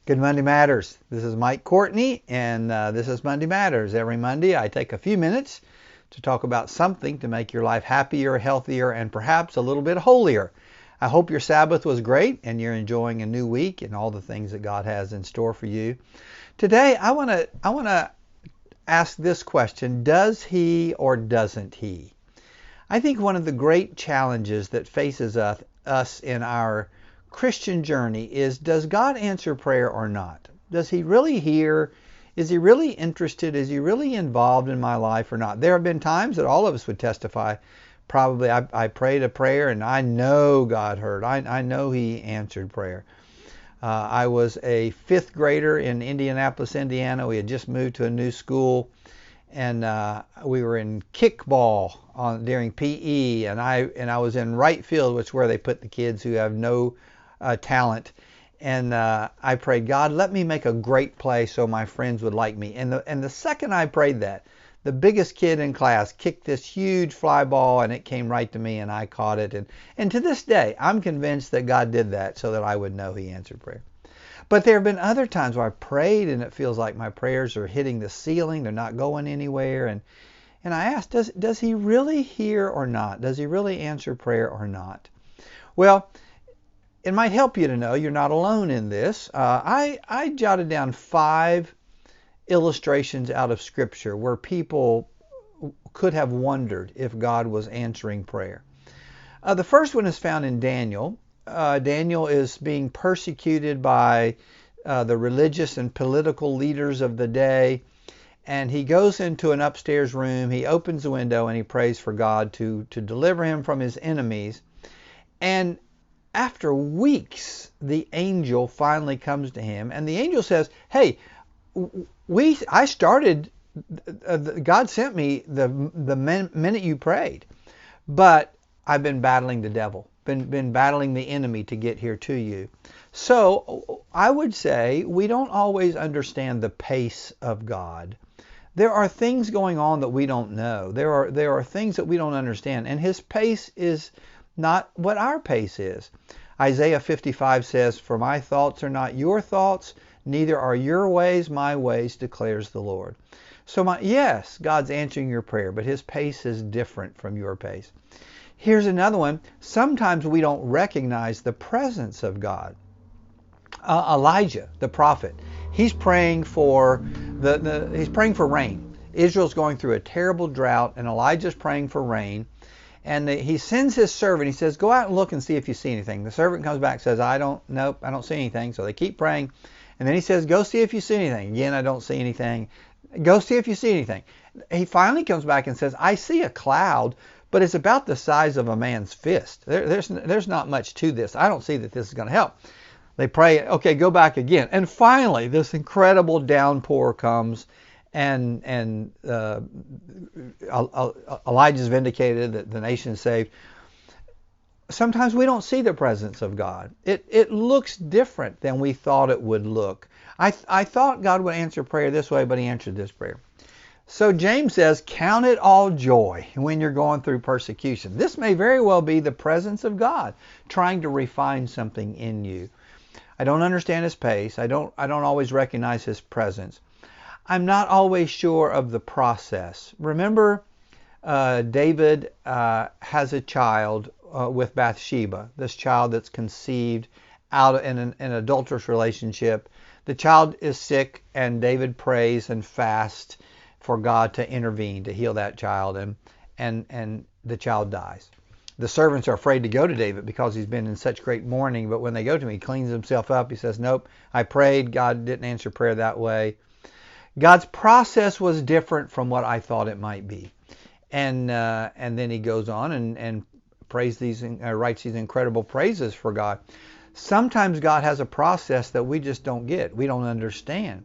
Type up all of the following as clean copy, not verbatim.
Good Monday Matters. This is Mike Courtney, and this is Monday Matters. Every Monday, I take a few minutes to talk about something to make your life happier, healthier, and perhaps a little bit holier. I hope your Sabbath was great and you're enjoying a new week and all the things that God has in store for you. Today, I want to ask this question: does He or doesn't He? I think one of the great challenges that faces us in our Christian journey is, does God answer prayer or not? Does He really hear? Is He really interested? Is He really involved in my life or not? There have been times that all of us would testify, probably I prayed a prayer and I know God heard. I know He answered prayer. I was a fifth grader in Indianapolis, Indiana. We had just moved to a new school, and we were in kickball during PE, and I was in right field, which is where they put the kids who have no talent. And I prayed, God, let me make a great play so my friends would like me. And the second I prayed that, the biggest kid in class kicked this huge fly ball, and it came right to me, and I caught it. And to this day, I'm convinced that God did that so that I would know He answered prayer. But there have been other times where I prayed and it feels like my prayers are hitting the ceiling. They're not going anywhere. And I asked, does He really hear or not? Does He really answer prayer or not? Well, it might help you to know you're not alone in this. I jotted down 5 illustrations out of Scripture where people could have wondered if God was answering prayer. The first one is found in Daniel. Daniel is being persecuted by the religious and political leaders of the day, and he goes into an upstairs room, he opens the window, and he prays for God to deliver him from his enemies. And after weeks, the angel finally comes to him, and the angel says, hey, God sent me the minute you prayed, but I've been battling the devil, been battling the enemy to get here to you. So I would say we don't always understand the pace of God. There are things going on that we don't know. There are things that we don't understand, and His pace is not what our pace is. Isaiah 55 says, "For my thoughts are not your thoughts, neither are your ways my ways, declares the Lord." So yes, God's answering your prayer, but His pace is different from your pace. Here's another one. Sometimes we don't recognize the presence of God. Elijah, the prophet, he's praying for he's praying for rain. Israel's going through a terrible drought, and Elijah's praying for rain. And he sends his servant. He says, "Go out and look and see if you see anything." The servant comes back and says, I don't see anything." So they keep praying. And then he says, "Go see if you see anything." Again, "I don't see anything." "Go see if you see anything." He finally comes back and says, "I see a cloud, but it's about the size of a man's fist. There's not much to this. I don't see that this is going to help." They pray, "Okay, go back again." And finally, this incredible downpour comes, and Elijah's vindicated, that the nation is saved. Sometimes we don't see the presence of God. It looks different than we thought it would look. I thought God would answer prayer this way, but He answered this prayer. So James says, count it all joy when you're going through persecution. This may very well be the presence of God trying to refine something in you. I don't understand His pace. I don't always recognize His presence. I'm not always sure of the process. Remember, David has a child with Bathsheba, this child that's conceived out in an adulterous relationship. The child is sick, and David prays and fasts for God to intervene, to heal that child, and the child dies. The servants are afraid to go to David because he's been in such great mourning, but when they go to him, he cleans himself up. He says, "Nope, I prayed. God didn't answer prayer that way." God's process was different from what I thought it might be. And then he goes on and writes these incredible praises for God. Sometimes God has a process that we just don't get. We don't understand.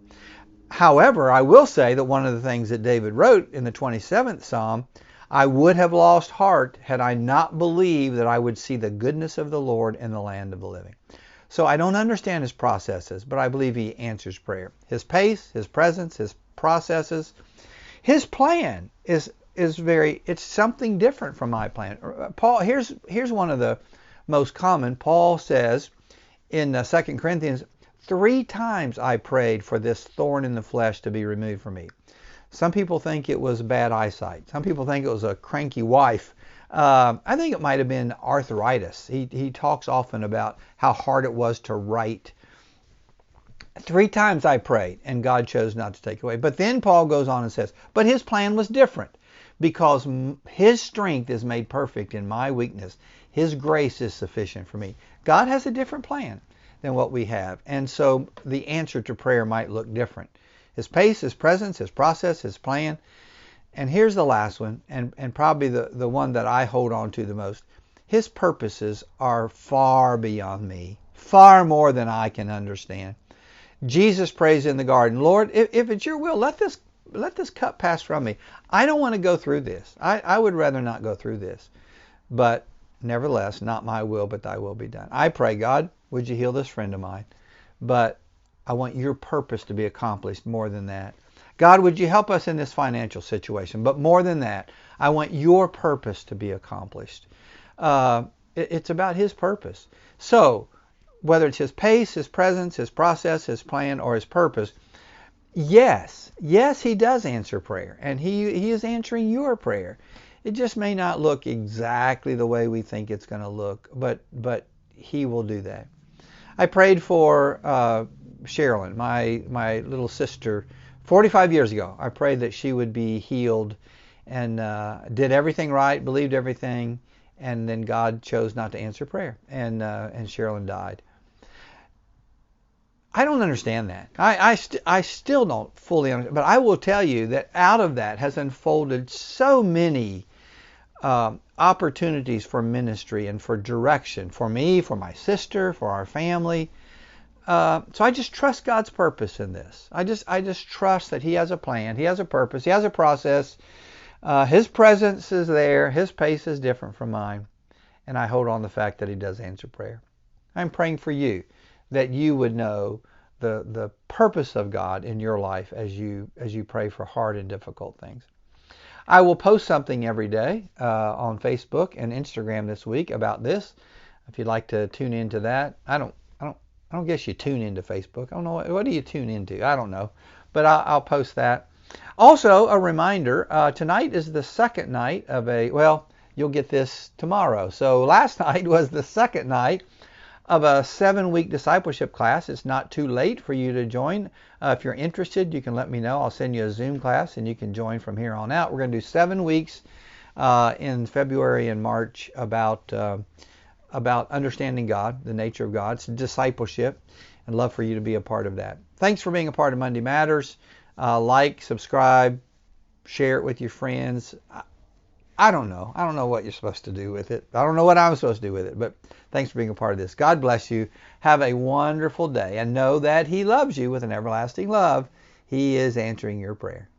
However, I will say that one of the things that David wrote in the 27th Psalm, "I would have lost heart had I not believed that I would see the goodness of the Lord in the land of the living." So I don't understand His processes, but I believe He answers prayer. His pace, His presence, His processes. His plan is it's something different from my plan. Paul, here's one of the most common. Paul says in 2 Corinthians, 3 times I prayed for this thorn in the flesh to be removed from me. Some people think it was bad eyesight. Some people think it was a cranky wife. I think it might have been arthritis. He talks often about how hard it was to write. 3 times I prayed, and God chose not to take it away. But then Paul goes on and says, but his plan was different, because his strength is made perfect in my weakness. His grace is sufficient for me. God has a different plan than what we have. And so the answer to prayer might look different. His pace, his presence, his process, his plan. And here's the last one, and probably the one that I hold on to the most. His purposes are far beyond me, far more than I can understand. Jesus prays in the garden, Lord, if it's your will, let this cup pass from me. I don't want to go through this. I would rather not go through this. But nevertheless, not my will, but thy will be done. I pray, God, would you heal this friend of mine? But I want your purpose to be accomplished more than that. God, would you help us in this financial situation? But more than that, I want your purpose to be accomplished. It's about his purpose. So, whether it's his pace, his presence, his process, his plan, or his purpose, yes, he does answer prayer. And he is answering your prayer. It just may not look exactly the way we think it's going to look, but he will do that. I prayed for Sherilyn, my little sister, 45 years ago. I prayed that she would be healed, and did everything right, believed everything, and then God chose not to answer prayer, and Sherilyn died. I don't understand that. I still don't fully understand, but I will tell you that out of that has unfolded so many opportunities for ministry and for direction, for me, for my sister, for our family. So I just trust God's purpose in this. I just trust that he has a plan, he has a purpose, he has a process. His presence is there, his pace is different from mine, and I hold on to the fact that he does answer prayer. I'm praying for you that you would know the purpose of God in your life as you pray for hard and difficult things. I will post something every day on Facebook and Instagram this week about this. If you'd like to tune into that, I don't guess you tune into Facebook. I don't know what do you tune into. I don't know, but I'll post that. Also, a reminder: tonight is the second night of you'll get this tomorrow. So last night was the second night of a 7-week discipleship class. It's not too late for you to join. If you're interested, you can let me know. I'll send you a Zoom class and you can join from here on out. We're going to do 7 weeks in February and March about understanding God, the nature of God. It's discipleship, and love for you to be a part of that. Thanks for being a part of Monday Matters. Like, subscribe, share it with your friends. I don't know. I don't know what you're supposed to do with it. I don't know what I'm supposed to do with it, but thanks for being a part of this. God bless you. Have a wonderful day, and know that he loves you with an everlasting love. He is answering your prayer.